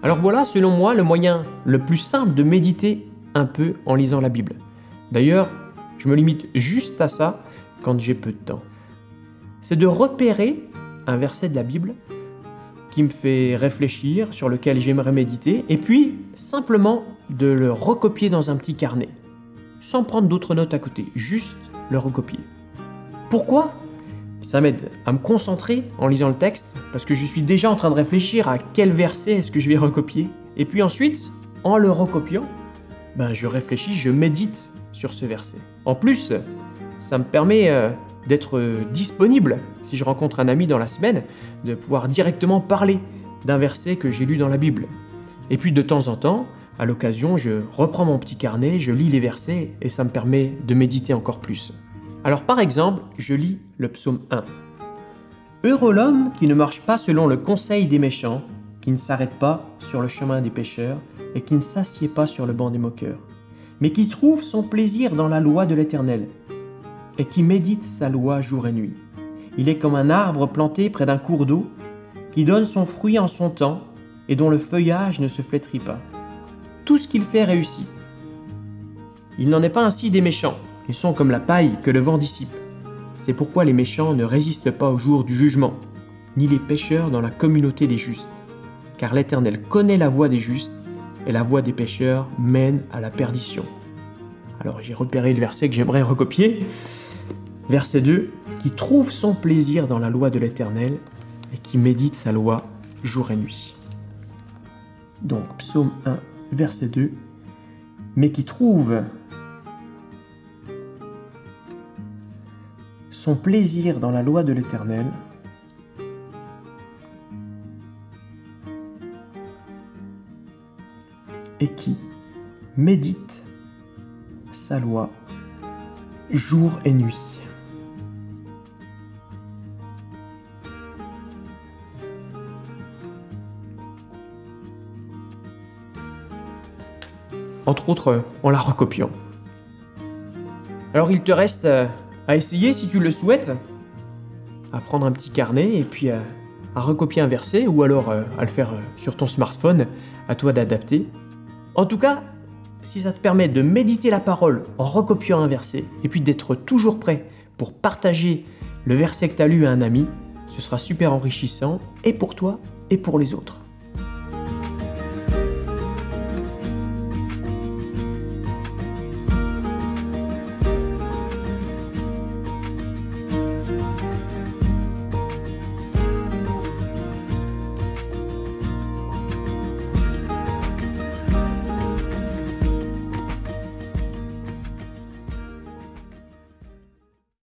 Alors voilà, selon moi, le moyen le plus simple de méditer un peu en lisant la Bible. D'ailleurs, je me limite juste à ça quand j'ai peu de temps. C'est de repérer un verset de la Bible qui me fait réfléchir, sur lequel j'aimerais méditer, et puis simplement de le recopier dans un petit carnet, sans prendre d'autres notes à côté, juste le recopier. Pourquoi ? Ça m'aide à me concentrer en lisant le texte, parce que je suis déjà en train de réfléchir à quel verset est-ce que je vais recopier. Et puis ensuite, en le recopiant, je réfléchis, je médite sur ce verset. En plus, ça me permet d'être disponible si je rencontre un ami dans la semaine, de pouvoir directement parler d'un verset que j'ai lu dans la Bible. Et puis de temps en temps, à l'occasion, je reprends mon petit carnet, je lis les versets et ça me permet de méditer encore plus. Alors par exemple, je lis le psaume 1. « Heureux l'homme qui ne marche pas selon le conseil des méchants, qui ne s'arrête pas sur le chemin des pécheurs et qui ne s'assied pas sur le banc des moqueurs, mais qui trouve son plaisir dans la loi de l'Éternel et qui médite sa loi jour et nuit. Il est comme un arbre planté près d'un cours d'eau, qui donne son fruit en son temps et dont le feuillage ne se flétrit pas. Tout ce qu'il fait réussit. Il n'en est pas ainsi des méchants. Ils sont comme la paille que le vent dissipe. C'est pourquoi les méchants ne résistent pas au jour du jugement, ni les pécheurs dans la communauté des justes. Car l'Éternel connaît la voie des justes, et la voie des pécheurs mène à la perdition. » Alors j'ai repéré le verset que j'aimerais recopier. Verset 2. « Qui trouve son plaisir dans la loi de l'Éternel, et qui médite sa loi jour et nuit. » Donc psaume 1, verset 2. « Mais qui trouve son plaisir dans la loi de l'Éternel, et qui médite sa loi jour et nuit. » Entre autres, en la recopiant. Alors il te reste à essayer, si tu le souhaites, à prendre un petit carnet et puis à recopier un verset, ou alors à le faire sur ton smartphone, à toi d'adapter. En tout cas, si ça te permet de méditer la parole en recopiant un verset, et puis d'être toujours prêt pour partager le verset que tu as lu à un ami, ce sera super enrichissant, et pour toi, et pour les autres.